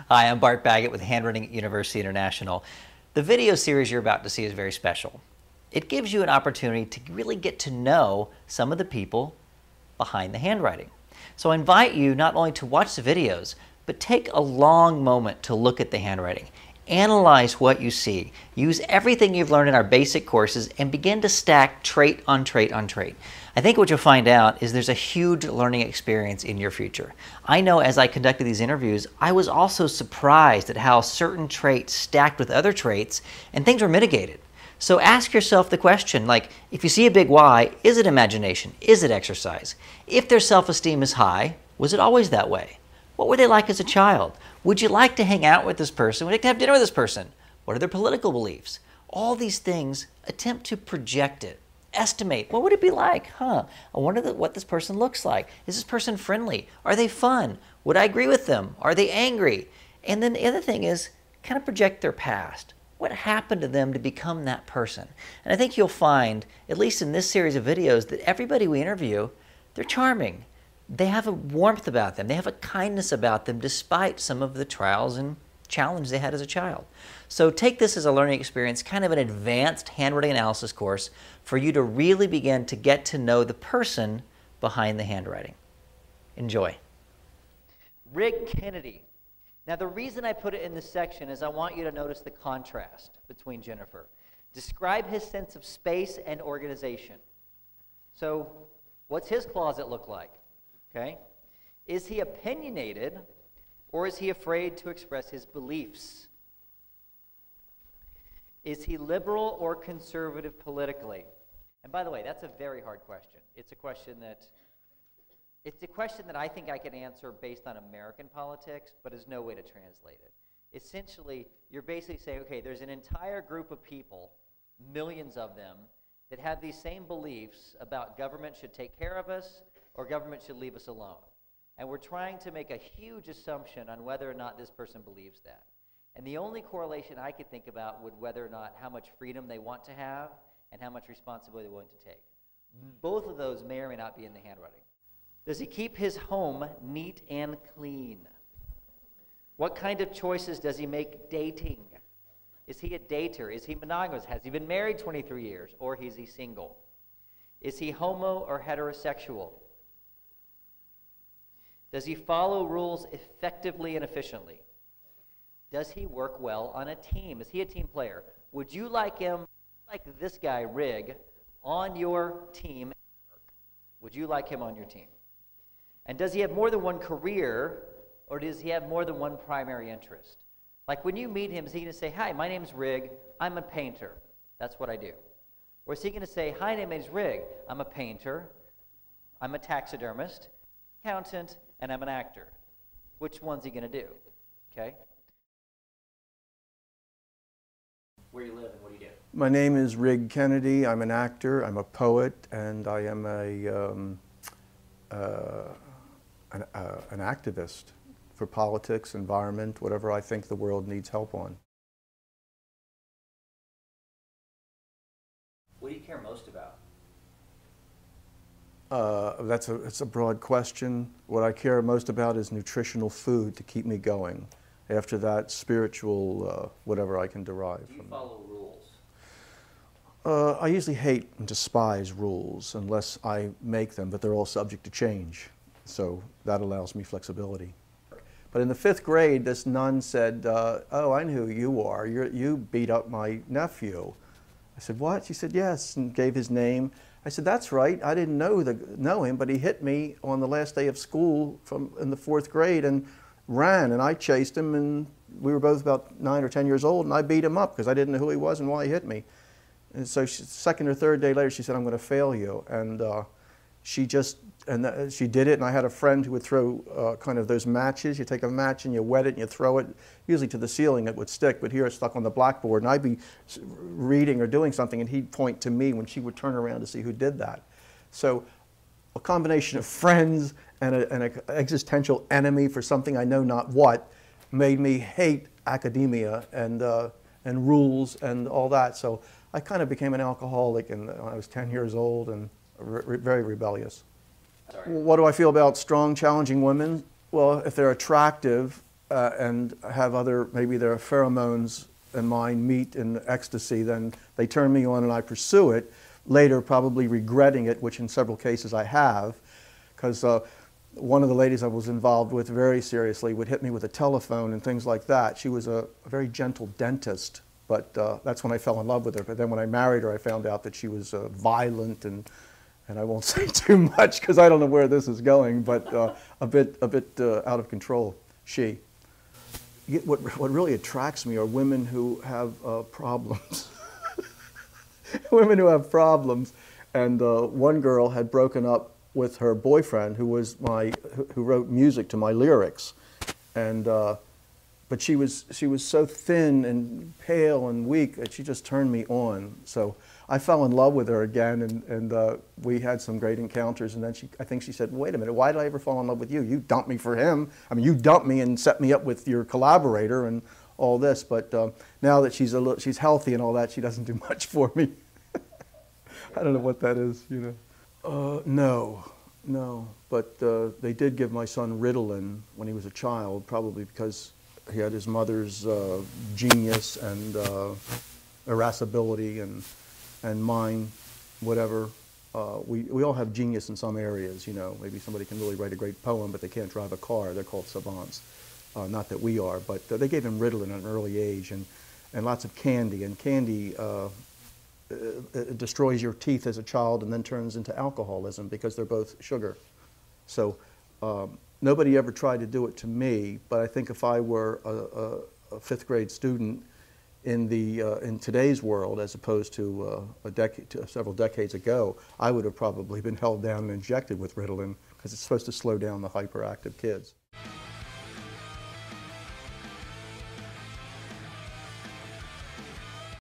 Hi, I'm Bart Baggett with Handwriting University International. The video series you're about to see is very special. It gives you an opportunity to really get to know some of the people behind the handwriting. So I invite you not only to watch the videos, but take a long moment to look at the handwriting. Analyze what you see. Use everything you've learned in our basic courses and begin to stack trait on trait on trait. I think what you'll find out is there's a huge learning experience in your future. I know as I conducted these interviews, I was also surprised at how certain traits stacked with other traits and things were mitigated. So ask yourself the question, like, if you see a big Y, is it imagination? Is it exercise? If their self-esteem is high, was it always that way? What were they like as a child? Would you like to hang out with this person? Would you like to have dinner with this person? What are their political beliefs? All these things, attempt to project it. Estimate, what would it be like? I wonder what this person looks like. Is this person friendly? Are they fun? Would I agree with them? Are they angry? And then the other thing is, kind of project their past. What happened to them to become that person? And I think you'll find, at least in this series of videos, that everybody we interview, they're charming. They have a warmth about them. They have a kindness about them despite some of the trials and challenges they had as a child. So take this as a learning experience, kind of an advanced handwriting analysis course for you to really begin to get to know the person behind the handwriting. Enjoy. Rigg Kennedy. Now the reason I put it in this section is I want you to notice the contrast between Jennifer. Describe his sense of space and organization. So what's his closet look like? Okay. Is he opinionated or is he afraid to express his beliefs? Is he liberal or conservative politically? And by the way, that's a very hard question. It's a question that I think I can answer based on American politics, but there's no way to translate it. Essentially, you're basically saying, okay, there's an entire group of people, millions of them, that have these same beliefs about government should take care of us or government should leave us alone. And we're trying to make a huge assumption on whether or not this person believes that. And the only correlation I could think about would whether or not how much freedom they want to have and how much responsibility they're willing to take. Both of those may or may not be in the handwriting. Does he keep his home neat and clean? What kind of choices does he make dating? Is he a dater? Is he monogamous? Has he been married 23 years? Or is he single? Is he homo or heterosexual? Does he follow rules effectively and efficiently? Does he work well on a team? Is he a team player? Would you like him, like this guy, Rigg, on your team? Would you like him on your team? And does he have more than one career, or does he have more than one primary interest? Like when you meet him, is he going to say, hi, my name's Rigg, I'm a painter. That's what I do. Or is he going to say, hi, my name's Rigg, I'm a painter, I'm a taxidermist, accountant, and I'm an actor. Which one's he going to do? Okay? Where you live and what do you do? My name is Rigg Kennedy. I'm an actor, I'm a poet, and I am an activist for politics, environment, whatever I think the world needs help on. What do you care most about? It's a broad question. What I care most about is nutritional food to keep me going. After that, spiritual, whatever I can derive from. Do you follow rules? I usually hate and despise rules unless I make them, but they're all subject to change. So that allows me flexibility. But in the 5th grade, this nun said, oh, I know who you are. You beat up my nephew. I said, what? She said, yes, and gave his name. I said, that's right. I didn't know him, but he hit me on the last day of school in the 4th grade and ran, and I chased him, and we were both about 9 or 10 years old, and I beat him up because I didn't know who he was and why he hit me. And so second or third day later, she said, I'm going to fail you. And she did it, and I had a friend who would throw kind of those matches. You take a match and you wet it and you throw it, usually to the ceiling it would stick, but here it's stuck on the blackboard, and I'd be reading or doing something, and he'd point to me when she would turn around to see who did that. So a combination of friends and an existential enemy for something I know not what made me hate academia and rules and all that. So I kind of became an alcoholic when I was 10 years old and very rebellious. Sorry. What do I feel about strong, challenging women? Well, if they're attractive and have other, maybe their pheromones and mine meet in ecstasy, then they turn me on and I pursue it, later probably regretting it, which in several cases I have, because one of the ladies I was involved with very seriously would hit me with a telephone and things like that. She was a very gentle dentist, but that's when I fell in love with her. But then when I married her, I found out that she was violent, and I won't say too much because I don't know where this is going, but a bit out of control, she. What really attracts me are women who have problems. Women who have problems. And one girl had broken up with her boyfriend, who wrote music to my lyrics, and but she was so thin and pale and weak that she just turned me on. So I fell in love with her again, and we had some great encounters. And then I think she said, "Wait a minute, why did I ever fall in love with you? You dumped me for him. I mean, you dumped me and set me up with your collaborator and all this." But now that she's healthy and all that, she doesn't do much for me. I don't know what that is, you know. No. But they did give my son Ritalin when he was a child, probably because he had his mother's genius and irascibility and mine, whatever. We all have genius in some areas, you know. Maybe somebody can really write a great poem, but they can't drive a car. They're called savants. Not that we are, but they gave him Ritalin at an early age, and lots of candy. And candy it destroys your teeth as a child and then turns into alcoholism because they're both sugar. So nobody ever tried to do it to me, but I think if I were a fifth grade student in today's world, as opposed to several decades ago, I would have probably been held down and injected with Ritalin because it's supposed to slow down the hyperactive kids.